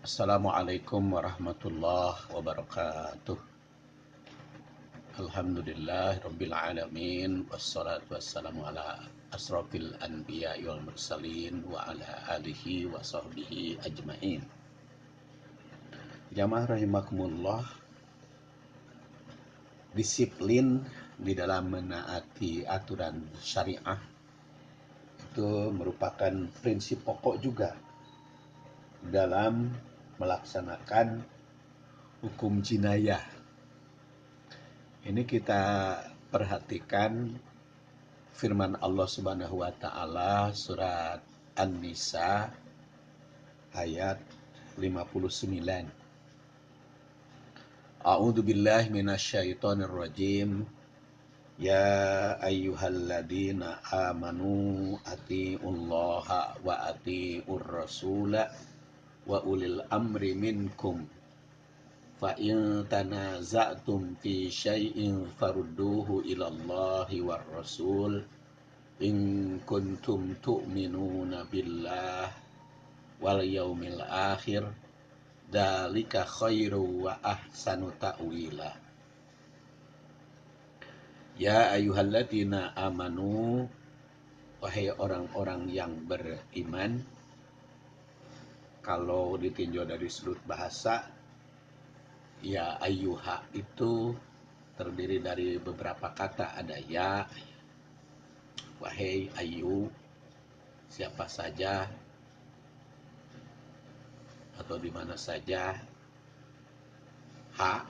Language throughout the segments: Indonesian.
Assalamualaikum warahmatullahi wabarakatuh. Alhamdulillah rabbil alamin wassalatu wassalamu ala asrafil anbiya wal mursalin wa ala alihi wa sahbihi ajmain. Jamaah rahimakumullah, disiplin di dalam menaati aturan syariah itu merupakan prinsip pokok juga dalam melaksanakan hukum jinayah. Ini kita perhatikan firman Allah Subhanahu wa taala surat An-Nisa ayat 59. A'udzu billahi minasyaitonir rajim. Ya ayyuhalladzina amanu atiullaha wa atiur rasula wa ulil amri minkum. Fa in tanaza'tum fi syai'in farudduhu ila Allahi war Rasul in kuntum tu'minuna billah wal yaumil akhir dzalika khairu wa ahsanu ta'wila. Ya ayyuhalladzina amanu, wahai orang-orang yang beriman. Kalau ditinjau dari sudut bahasa, ya ayyuha itu terdiri dari beberapa kata. Ada ya, wahai, ayu, siapa saja atau di mana saja. Ha,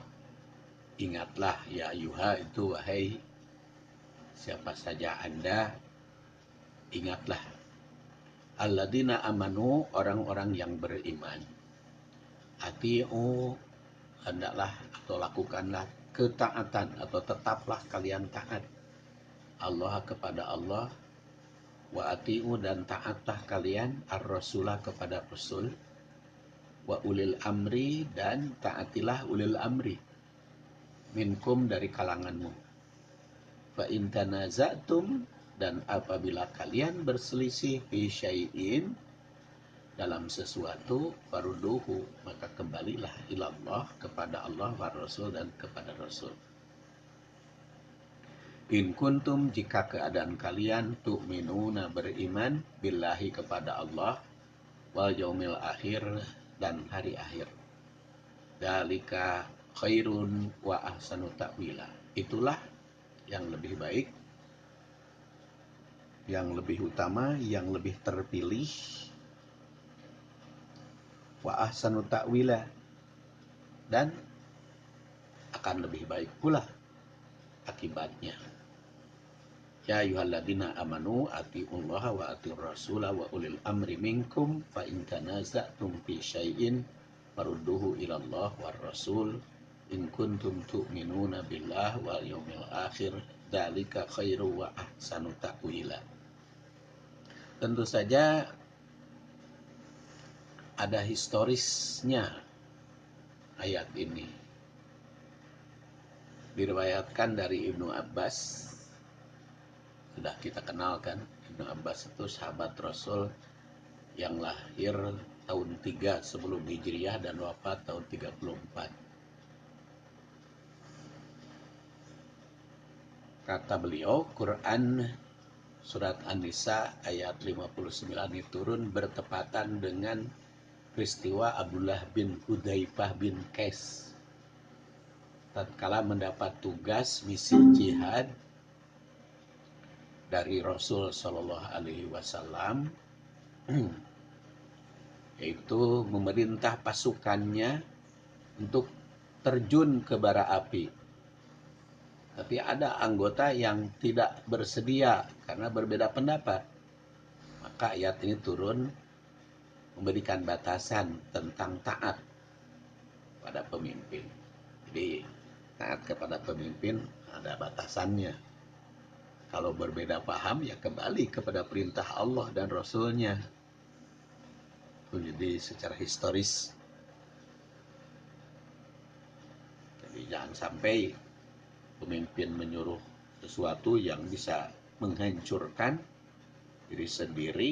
ingatlah, ya ayyuha itu wahai siapa saja Anda, ingatlah. Alladzina amanu, orang-orang yang beriman. Ati'u, hendaklah atau lakukanlah ketaatan atau tetaplah kalian taat Allah kepada Allah, wa ati'u dan taatlah kalian ar-rasulah kepada Rasul, wa ulil amri dan taatilah ulil amri minkum dari kalanganmu. Fa in tanaza'tum, dan apabila kalian berselisih fi syai'in dalam sesuatu, farudduhu, maka kembalilah ilallah kepada Allah wa Rasul dan kepada Rasul. In kuntum, jika keadaan kalian tu'minuna beriman billahi kepada Allah wal yaumil akhir dan hari akhir. Dzalika khairun wa ahsanu ta'wila. Itulah yang lebih baik, yang lebih utama, yang lebih terpilih. Wa ahsanu ta'wila, dan akan lebih baik pula akibatnya. Ya ayyuhalladzina amanu atiullaha wa atiur rasula wa ulil amri minkum fa in tanaza'tum fi syai'in farudduhu ila Allah war Rasul in kuntum tu'minuna billah wal yaumil akhir dzalika khairu wa ahsanu ta'wila. Tentu saja ada historisnya ayat ini. Diriwayatkan dari Ibnu Abbas, sudah kita kenalkan. Ibnu Abbas itu sahabat Rasul yang lahir tahun 3 sebelum Hijriah dan wafat tahun 34. Kata beliau, Quran surat An-Nisa ayat 59 ini turun bertepatan dengan peristiwa Abdullah bin Hudzaifah bin Qais tatkala mendapat tugas misi jihad dari Rasul Shallallahu Alaihi Wasallam, yaitu memerintah pasukannya untuk terjun ke bara api. Tapi ada anggota yang tidak bersedia karena berbeda pendapat. Maka ayat ini turun memberikan batasan tentang taat pada pemimpin. Jadi taat kepada pemimpin ada batasannya. Kalau berbeda paham, ya kembali kepada perintah Allah dan Rasulnya. Jadi secara historis, jadi jangan sampai pemimpin menyuruh sesuatu yang bisa menghancurkan diri sendiri,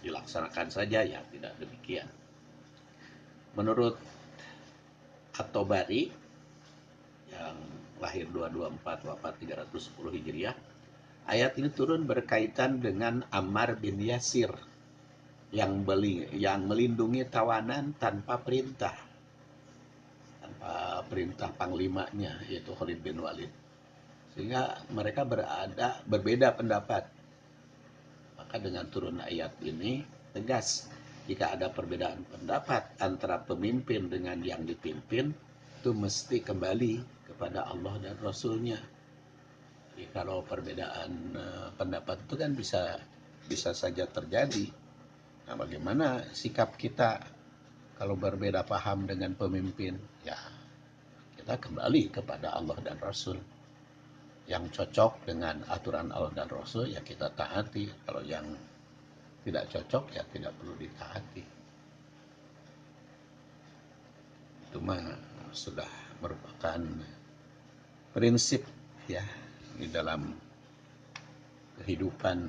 dilaksanakan saja, ya tidak demikian. Menurut At-Tabari yang lahir 224 wafat 310 Hijriah, ayat ini turun berkaitan dengan Ammar bin Yasir yang melindungi tawanan tanpa perintah panglimanya, yaitu Khalid bin Walid. Sehingga mereka berbeda pendapat. Maka dengan turun ayat ini tegas, jika ada perbedaan pendapat antara pemimpin dengan yang dipimpin, itu mesti kembali kepada Allah dan Rasulnya. Jadi kalau perbedaan pendapat itu kan bisa saja terjadi. Nah, bagaimana sikap kita kalau berbeda paham dengan pemimpin? Ya, kita kembali kepada Allah dan Rasul. Yang cocok dengan aturan Allah dan Rasul, ya kita taati. Kalau yang tidak cocok, ya tidak perlu ditaati. Itu mah sudah merupakan prinsip ya di dalam kehidupan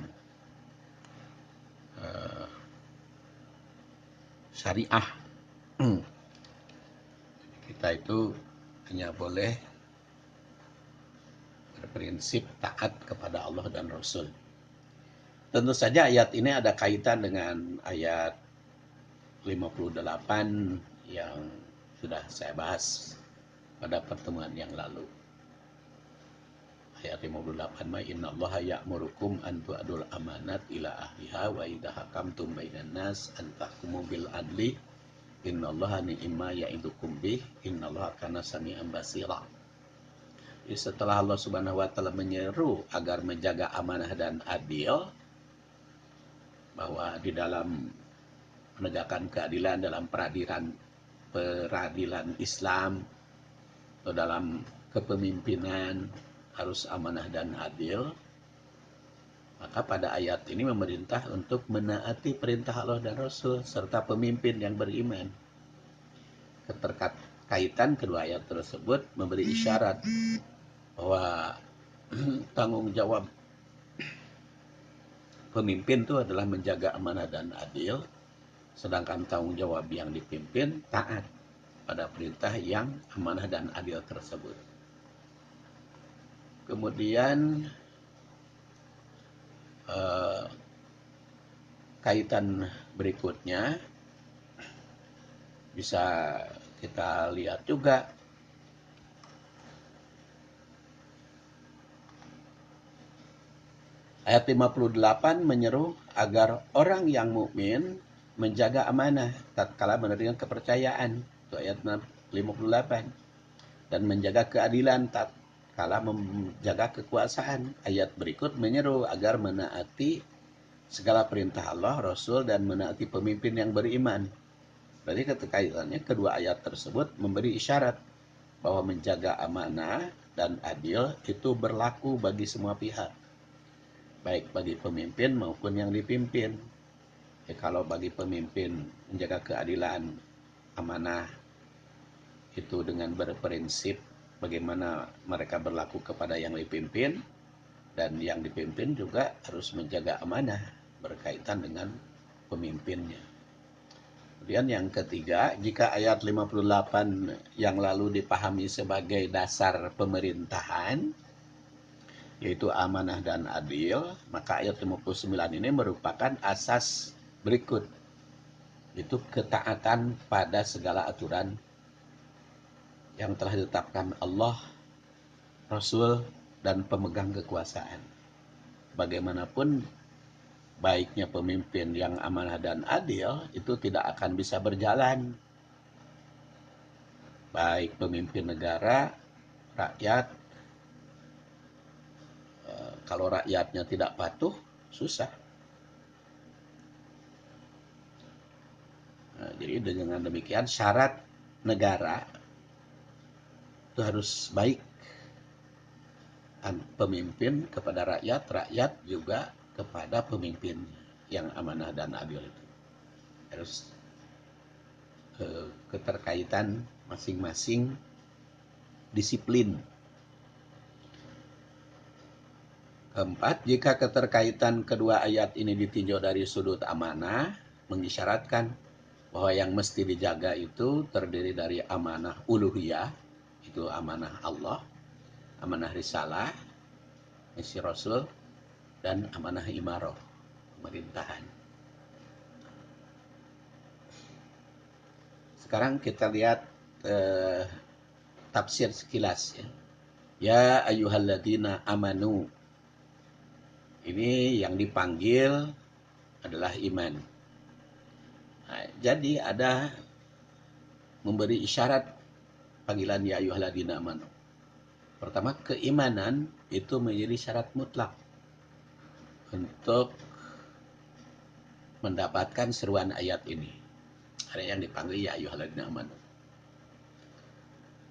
syariah. Kita itu hanya boleh berprinsip taat kepada Allah dan Rasul. Tentu saja ayat ini ada kaitan dengan ayat 58 yang sudah saya bahas pada pertemuan yang lalu. Ayat 58, ma innallaha ya'murukum an tu'adul amanat ila ahliha wa idza hakamtum bainan nas an tahkumu bil adli innallaha ni'ma ya'idukum bih innallaha kana sami'an basira. Jadi setelah Allah Subhanahu wa taala menyeru agar menjaga amanah dan adil, bahwa di dalam menegakkan keadilan dalam peradilan Islam atau dalam kepemimpinan harus amanah dan adil, maka pada ayat ini memerintah untuk menaati perintah Allah dan Rasul serta pemimpin yang beriman. Keterkaitan kedua ayat tersebut memberi isyarat bahwa tanggung jawab pemimpin itu adalah menjaga amanah dan adil, sedangkan tanggung jawab yang dipimpin taat pada perintah yang amanah dan adil tersebut. Kemudian kaitan berikutnya bisa kita lihat juga ayat 58 menyeru agar orang yang mukmin menjaga amanah tatkala menerima kepercayaan, itu ayat 58, dan menjaga keadilan tatkala menjaga kekuasaan. Ayat berikut menyeru agar menaati segala perintah Allah, Rasul, dan menaati pemimpin yang beriman. Berarti keterkaitannya kedua ayat tersebut memberi isyarat bahwa menjaga amanah dan adil itu berlaku bagi semua pihak, baik bagi pemimpin maupun yang dipimpin. Kalau bagi pemimpin menjaga keadilan, amanah, itu dengan berprinsip bagaimana mereka berlaku kepada yang dipimpin, dan yang dipimpin juga harus menjaga amanah berkaitan dengan pemimpinnya. Kemudian yang ketiga, jika ayat 58 yang lalu dipahami sebagai dasar pemerintahan, yaitu amanah dan adil, maka ayat 59 ini merupakan asas berikut, itu ketaatan pada segala aturan yang telah ditetapkan Allah, Rasul, dan pemegang kekuasaan. Bagaimanapun baiknya pemimpin yang amanah dan adil itu tidak akan bisa berjalan, baik pemimpin negara, rakyat. Kalau rakyatnya tidak patuh, susah. Nah, jadi dengan demikian syarat negara itu harus baik, pemimpin kepada rakyat, rakyat juga kepada pemimpin yang amanah dan adil itu. Harus keterkaitan masing-masing disiplin. Keempat, jika keterkaitan kedua ayat ini ditinjau dari sudut amanah, mengisyaratkan bahwa yang mesti dijaga itu terdiri dari amanah uluhiyah, itu amanah Allah, amanah risalah, misi Rasul, dan amanah imarah, pemerintahan. Sekarang kita lihat tafsir sekilas ya. Ya ayyuhalladzina amanu. Ini yang dipanggil adalah iman. Nah, jadi ada memberi isyarat panggilan ya ayyuhalladzina amanu. Pertama, keimanan itu menjadi syarat mutlak untuk mendapatkan seruan ayat ini. Ada yang dipanggil ya ayyuhalladzina amanu.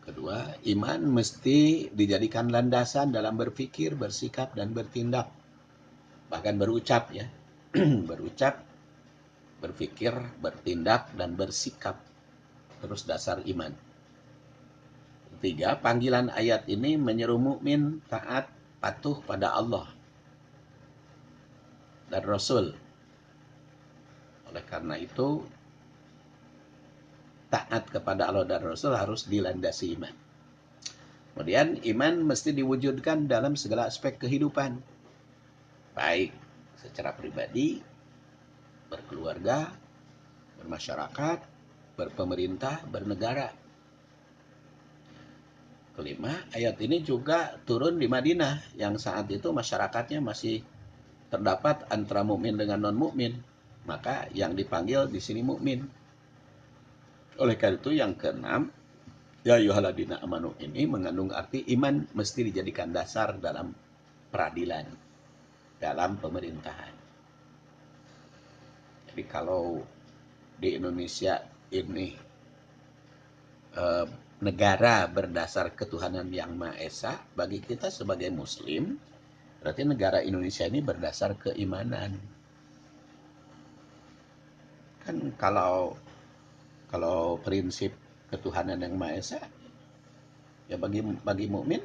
Kedua, iman mesti dijadikan landasan dalam berpikir, bersikap, dan bertindak. Bahkan berucap ya. Berucap, berpikir, bertindak, dan bersikap. Terus dasar iman. Ketiga, panggilan ayat ini menyeru mukmin taat, patuh pada Allah dan Rasul. Oleh karena itu, taat kepada Allah dan Rasul harus dilandasi iman. Kemudian iman mesti diwujudkan dalam segala aspek kehidupan. Baik secara pribadi, berkeluarga, bermasyarakat, berpemerintah, bernegara. Kelima, ayat ini juga turun di Madinah yang saat itu masyarakatnya masih terdapat antara mukmin dengan non-mukmin. Maka yang dipanggil di sini mukmin. Oleh karena itu yang keenam, ya ayyuhalladzina amanu ini mengandung arti iman mesti dijadikan dasar dalam peradilan, dalam pemerintahan. Jadi kalau di Indonesia ini negara berdasar ketuhanan yang Maha Esa, bagi kita sebagai muslim, berarti negara Indonesia ini berdasar keimanan. Kan kalau prinsip ketuhanan yang Maha Esa, ya bagi mukmin